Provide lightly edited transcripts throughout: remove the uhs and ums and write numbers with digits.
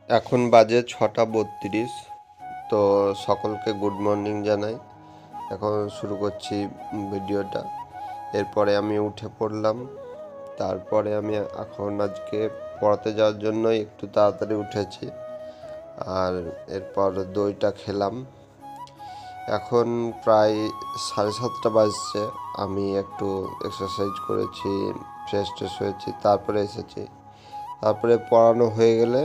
এখন বাজে 6:32। তো সকলকে গুড মর্নিং জানাই। এখন শুরু করছি ভিডিওটা। এরপরে আমি উঠে পড়লাম। তারপরে আমি এখন আজকে পড়াতে যাওয়ার জন্য একটু তাড়াতাড়ি উঠেছি। আর এরপর দইটা খেলাম। এখন প্রায় 7:30 বাজছে। আমি একটু এক্সারসাইজ করেছি, ফ্রেশ ট্রেশ হয়েছি, তারপরে এসেছি। তারপরে পড়ানো হয়ে গেলে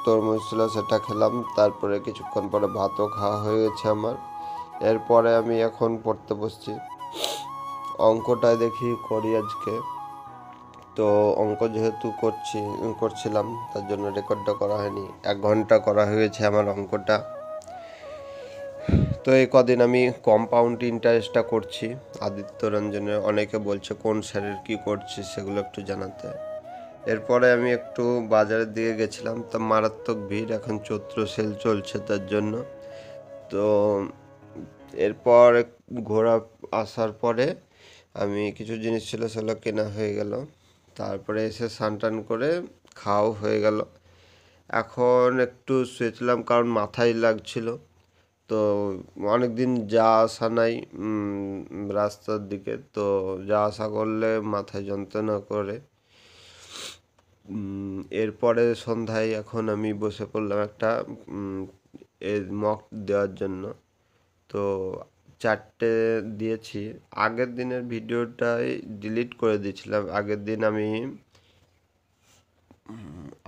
তরমুজ ছিল সেটা খেলাম। তারপরে কিছুক্ষণ পরে ভাতও খাওয়া হয়ে গেছে আমার। এরপরে আমি এখন পড়তে বসছি। অঙ্কটায় দেখি করি আজকে। তো অঙ্ক যেহেতু করছিলাম, তার জন্য রেকর্ডটা করা হয়নি। 1 ঘন্টা করা হয়েছে আমার অঙ্কটা। তো এই কদিন আমি কম্পাউন্ড ইন্টারেস্টটা করছি আদিত্য রঞ্জনের। অনেকে বলছে কোন স্যারের কী করছি সেগুলো একটু জানাতে। এরপরে আমি একটু বাজারের দিকে গেছিলাম। তো মারাত্মক ভিড়, এখন চৈত্র সেল চলছে তার জন্য। তো এরপর ঘোরা আসার পরে আমি কিছু জিনিস ছিল সেগুলো কেনা হয়ে গেল। তারপরে এসে স্নান টান করে খাওয়াও হয়ে গেল। এখন একটু শুয়েছিলাম কারণ মাথায় লাগছিল। তো অনেক দিন যা আসা নাই রাস্তার দিকে, তো যা আসা করলে মাথায় যন্ত্রণা করে। এরপরে সন্ধ্যায় এখন আমি বসে পড়লাম একটা এর মক দেওয়ার জন্য। তো 4টে দিয়েছি। আগের দিনের ভিডিওটাই ডিলিট করে দিয়েছিলাম। আগের দিন আমি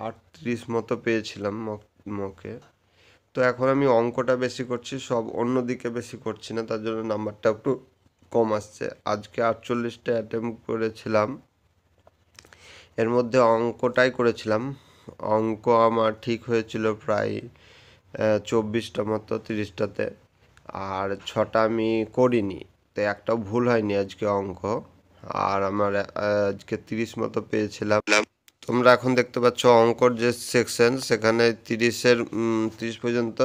38 মতো পেয়েছিলাম মকে। তো এখন আমি অঙ্কটা বেশি করছি, সব অন্যদিকে বেশি করছি না, তার জন্য নাম্বারটা একটু কম আসছে। আজকে 48টা অ্যাটেম্প করেছিলাম, এর মধ্যে অঙ্কটাই করেছিলাম। অঙ্ক আমার ঠিক হয়েছিল প্রায় 24টা মতো 30টাতে। আর 6টা আমি করিনি, তো একটাও ভুল হয়নি আজকে অঙ্ক। আর আমার আজকে 30 মতো পেয়েছিলাম। তোমরা এখন দেখতে পাচ্ছ অঙ্কর যে সেকশন, সেখানে 30 পর্যন্ত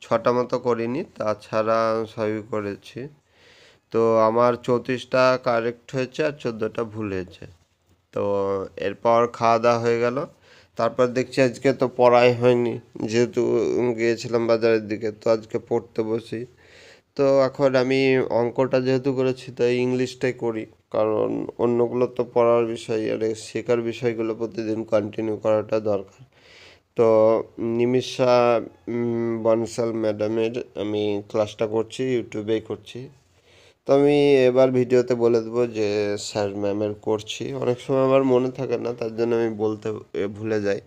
6টা মতো করিনি, তাছাড়া সবই করেছি। তো আমার 34টা কারেক্ট হয়েছে আর 14টা ভুল হয়েছে। তো এরপর খাওয়া দাওয়া হয়ে গেল। তারপর দেখছি আজকে তো পড়াই হয়নি, যেহেতু গিয়েছিলাম বাজারের দিকে। তো আজকে পড়তে বসি। তো এখন আমি অঙ্কটা যেহেতু করেছি তাই ইংলিশটাই করি, কারণ অন্যগুলো তো পড়ার বিষয় আর শেখার বিষয়গুলো প্রতিদিন কন্টিনিউ করাটা দরকার। তো নিমিষা বনসাল ম্যাডামের আমি ক্লাসটা করছি, ইউটিউবেই করছি। তো আমি এবার ভিডিওতে বলে দেবো যে স্যার ম্যামের করছি। অনেক সময় আমার মনে থাকে না, তার জন্য আমি বলতে ভুলে যাই।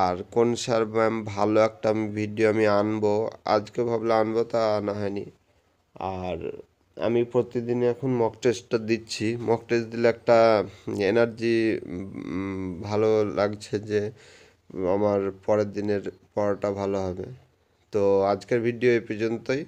আর কোন স্যার ম্যাম ভালো একটা ভিডিও আমি আনবো, আজকে ভাবলে আনবো, তা আনা হয়নি। আর আমি প্রতিদিন এখন মক টেস্টটা দিচ্ছি। মক টেস্ট দিলে একটা এনার্জি ভালো লাগছে যে আমার পরের দিনের পড়াটা ভালো হবে। তো আজকের ভিডিও এই পর্যন্তই।